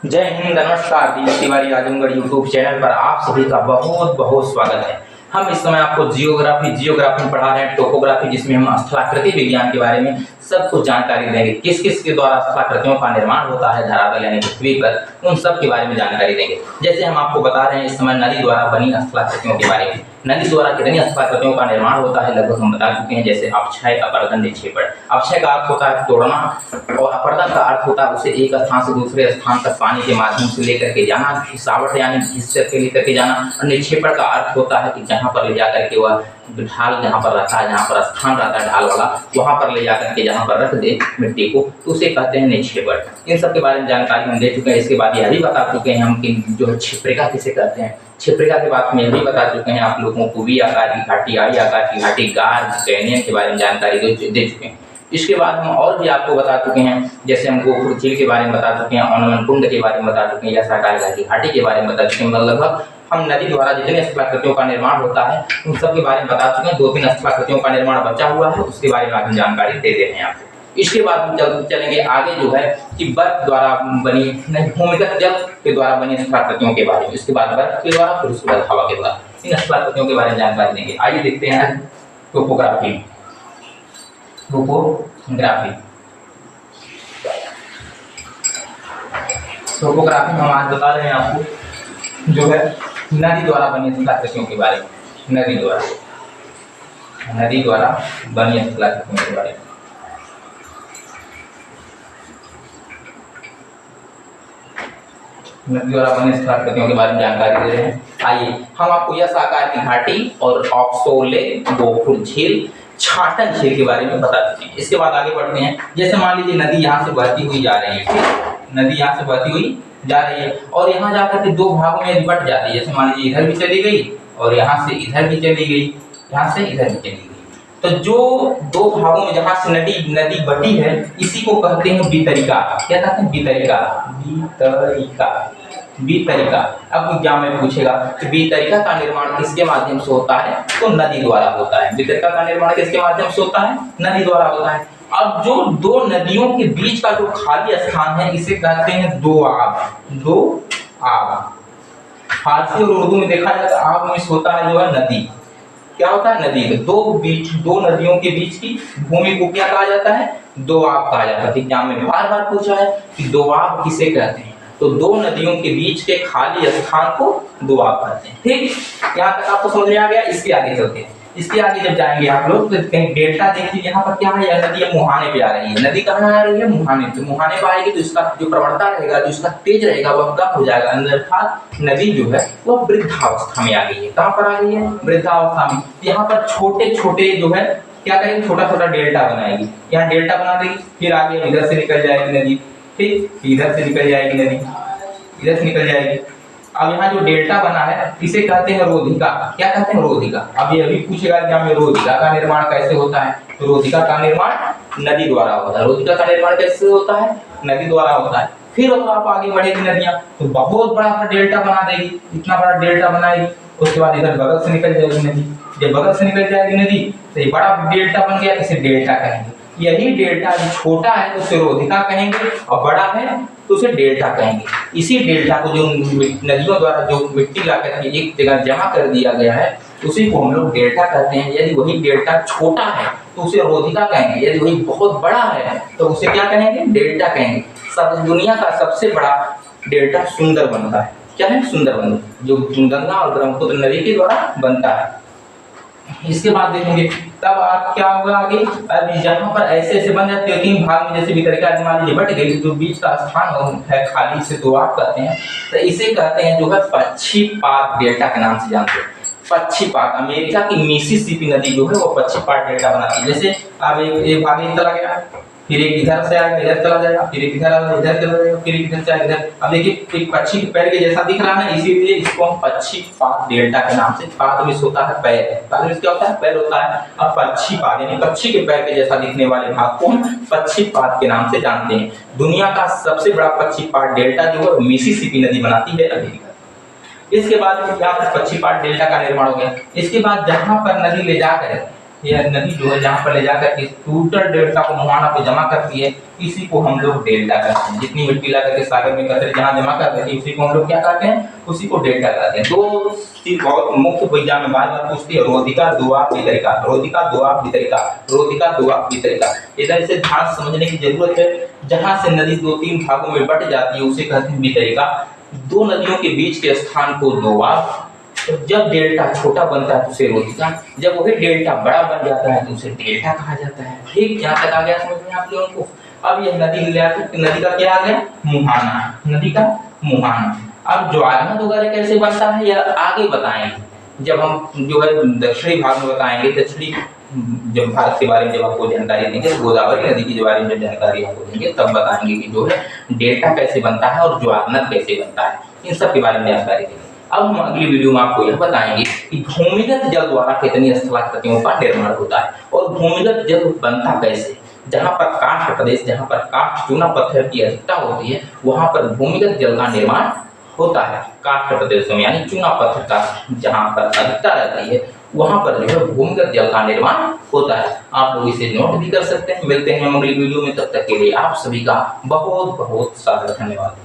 जय हिंद, नमस्कार। Deepak Tiwari Azamgarh YouTube channel पर आप सभी का बहुत बहुत स्वागत है। हम इस समय आपको जियोग्राफी में पढ़ा रहे हैं, टोपोग्राफी, जिसमें हम स्थलाकृति विज्ञान के बारे में सब कुछ जानकारी देंगे। किस किस के द्वारा स्थलाकृतियों का निर्माण होता है धरातल यानी पृथ्वी पर, उन सब के बारे में जानकारी देंगे। जैसे हम आपको बता रहे हैं इस समय नदी द्वारा बनी स्थलाकृतियों के बारे में। नदी द्वारा कितनी स्थलाकृतियों का निर्माण होता है लगभग हम बता चुके हैं। जैसे अपक्षय, अपरदन, निक्षेपण। अपक्षय का अर्थ होता है तोड़ना और अपरदन का अर्थ होता है उसे एक स्थान से दूसरे स्थान तक पानी के माध्यम से लेकर के जाना, खिसावट यानी घिस करके लेकर के जाना। और निक्षेपण का अर्थ होता है कि जहाँ पर ले जाकर के वह ढाल जहाँ पर रहता है, जहाँ पर स्थान रहता है ढाल वाला, वहाँ पर ले जाकर के जहाँ पर रख दे मिट्टी को, तो उसे कहते हैं निक्षेपण। इन सब के बारे में जानकारी हम दे चुके हैं। इसके बाद यह भी बता चुके हैं हम कि जो है क्षिप्रिका किसे कहते हैं। क्षिप्रिका के बाद में यह भी बता चुके हैं आप लोगों को वी आकार की घाटी, आई आकार की घाटी, गार, कैनियन के बारे में जानकारी दे चुके हैं। इसके बाद हम और भी आपको बता चुके हैं, जैसे हम गोपुर झील के बारे में बता चुके हैं, ऑनवन कुंड के बारे में बता चुके हैं, या सरकार की घाटी के बारे में बता चुके हैं। लगभग हम नदी द्वारा जितने स्थलाकृतियों का निर्माण होता है उन सब के बारे में बता चुके हैं। 2-3 स्थलाकृतियों का निर्माण बचा हुआ है, उसके बारे में आप जानकारी दे देते हैं आपको। इसके बाद हम चलेंगे आगे जो है कि बर्फ द्वारा बनी, भूमिगत जल के द्वारा बनी स्थलाकृतियों के बारे में। इसके बाद बर्फ के द्वारा, फिर उसके बाद हवा के द्वारा इन स्थलाकृतियों के बारे में जानकारी देंगे। आइए देखते हैं टोपोग्राफी। टोपोग्राफी में हम आज बता रहे हैं आपको जो है नदी द्वारा बनी स्थलाकृतियों के बारे में। नदी द्वारा बनी स्थलाकृतियों के बारे में। नदी द्वारा बनी स्थलाकृतियों के बारे में जानकारी दे रहे हैं। आइए हम आपको यस आकार की घाटी और ऑक्सोले, गोपुर झील, छाटन झील के बारे में बता देते हैं। इसके बाद आगे बढ़ते हैं। जैसे मान लीजिए नदी यहाँ से बहती हुई जा रही है, नदी यहाँ से बहती हुई जा रही है और यहाँ जाकर के 2 भागों में बट जाती है। जैसे मान लीजिए इधर भी चली गई और यहाँ से इधर भी चली गई, यहाँ से इधर भी चली गई। तो जो 2 भागों में जहाँ से नदी बटी है, इसी को कहते हैं वितरिका। क्या कहते हैं? वितरिका। अब एग्जाम में पूछेगा कि वितरिका का निर्माण किसके माध्यम से होता है, तो नदी द्वारा होता है। वितरिका का निर्माण किसके माध्यम से होता है? नदी द्वारा होता है। अब जो 2 नदियों के बीच का जो खाली स्थान है, इसे कहते हैं दोआब। फारसी और उर्दू में देखा जाए तो आब मिस होता है जो है नदी। क्या होता है? नदी। 2 नदियों के बीच की भूमि को क्या कहा जाता है? दोआब कहा जाता है। एग्जाम में बार पूछा है कि दोआब किसे कहते हैं, तो 2 नदियों के बीच के खाली स्थान को दोआब कहते हैं। ठीक, यहाँ तक आपको समझ में आ गया। इसके आगे चलते हैं। इसके आगे जब जाएंगे आप लोग तो कहीं डेल्टा देखिए, यहाँ पर क्या है, यह नदी मुहाने पे आ रही है। नदी कहाँ आ रही है? मुहाने पे। मुहाने पे आएगी तो इसका जो प्रवणता रहेगा, जो इसका तेज रहेगा, वह कम हो जाएगा। अर्थात नदी जो है वह वृद्धावस्था में आ गई है। कहाँ पर आ गई है? वृद्धावस्था में। यहाँ पर छोटे छोटे जो है क्या करेंगे, छोटा छोटा डेल्टा बनाएगी। यहाँ डेल्टा बना देगी, फिर आगे इधर से निकल जाएगी नदी। ठीक, इधर से निकल जाएगी नदी, इधर से निकल जाएगी। अब यहाँ जो डेल्टा बना है इसे कहते हैं रोधिका। क्या कहते हैं? रोधिका। अब ये अभी पूछेगा कि हमें रोधिका का निर्माण कैसे होता है, तो रोधिका का निर्माण नदी द्वारा होता है। रोधिका का निर्माण कैसे होता है? नदी द्वारा होता है। फिर अगर आप आगे बढ़ेगी नदियां तो बहुत बड़ा सा डेल्टा बना देगी। इतना बड़ा डेल्टा बनाएगी, उसके बाद इधर बगल से निकल जाएगी नदी। जब बगल से निकल जाएगी नदी तो ये बड़ा डेल्टा बन गया, इसे डेल्टा कहेंगे। यही डेल्टा जो छोटा है तो उसे रोधिका कहेंगे और बड़ा है तो उसे डेल्टा कहेंगे। इसी डेल्टा को जो नदियों द्वारा जो मिट्टी ला करके एक जगह जमा कर दिया गया है, उसी को हम लोग डेल्टा कहते हैं। यदि वही डेल्टा छोटा है तो उसे रोधिका कहेंगे, यदि वही बहुत बड़ा है तो उसे क्या कहेंगे? डेल्टा कहेंगे। सब दुनिया का सबसे बड़ा डेल्टा सुंदरबन का है। क्या है? सुंदरबन, जो गंगा और ब्रह्मपुत्र नदी के द्वारा बनता है। इसके बाद देखेंगे तब आप क्या होगा आगे। अब जहाँ पर ऐसे बन जाते हैं 3 भाग में, जैसे वितरिका मान लीजिए बट गई, जो बीच का स्थान है खाली से दोआब कहते हैं, तो इसे कहते हैं जो है पश्चिपात डेल्टा के नाम से जानते हैं। पश्चिपात, अमेरिका की मिसिसिपी नदी जो है वो पश्चिपात डेल्टा बनाती है। जैसे अब एक भाग इधर चला गया, फिर एक इधर से आएगा, इधर चला जाएगा, फिर एक इधर आएगा, इधर चला जाएगा, फिर इधर से आएगा इधर। अब देखिए एक पक्षी के पैर के जैसा दिख रहा है, इसीलिए इसको हम पश्चिपात डेल्टा के नाम से, पाद में होता है पैर, पाद में क्या होता है? पैर होता है। अब पश्चिपात यानी पक्षी के पैर के जैसा दिखने वाले भाग को हम पश्चिपात के नाम से जानते हैं। दुनिया का सबसे बड़ा पश्चिपात डेल्टा जो है मिसिसिपी नदी बनाती है, अमेरिका। इसके बाद यहाँ पर पश्चिपात डेल्टा का निर्माण हो गया। इसके बाद जहाँ पर नदी ले जाकर यह नदी जो है जहाँ पर ले जाकर के टोटल डेल्टा को मुहाना पे जमा करती है, इसी को हम लोग डेल्टा कहते हैं। जितनी मिट्टी ला करके सागर में एकत्रित जहाँ जमा कर देती है, उसी को हम लोग क्या कहते हैं, उसी को डेल्टा कहते हैं। दो चीज बहुत मुख्य एग्जाम में बार बार पूछती है, रोधिका दोआब वितरिका, रोधिका दोआब वितरिका, रोधिका दोआब वितरिका। इधर से ध्यान समझने की जरूरत है। जहाँ से नदी दो तीन भागों में बट जाती है उसे कहते हैं वितरिका। दो नदियों के बीच के स्थान को दोआब, तो जब डेल्टा छोटा बनता है तो उसे रोधिका, जब वही डेल्टा बड़ा बन जाता है तो उसे डेल्टा कहा जाता है। ठीक, यहाँ तक आ गया समझ में आप लोगों को। अब यह नदी का क्या आ गया, मुहाना, नदी का मुहाना। अब ज्वारनद वगैरह कैसे बनता है यह आगे बताएंगे, जब हम जो है दक्षिणी भाग में बताएंगे। दक्षिणी जब भारत के बारे में जब आपको जानकारी देंगे, गोदावरी नदी के बारे में जानकारी आपको देंगे, तब बताएंगे कि जो है डेल्टा कैसे बनता है और ज्वारनद कैसे बनता है, इन सब के बारे में जानकारी देंगे। अब हम अगली वीडियो में आपको यह बताएंगे कि भूमिगत जल द्वारा कितनी स्थलाकृतियों का निर्माण होता है और भूमिगत जल बनता कैसे। जहाँ पर काष्ठ प्रदेश, जहाँ पर काष्ठ चूना पत्थर की अधिकता होती है, वहाँ पर भूमिगत जल का निर्माण होता है। काष्ठ प्रदेशों में यानी चूना पत्थर का जहाँ पर अधिकता रहती है, वहाँ पर जो है भूमिगत जल का निर्माण होता है। आप लोग इसे नोट भी कर सकते हैं। मिलते हैं अगली वीडियो में, तब तक के लिए आप सभी का बहुत बहुत सारा धन्यवाद।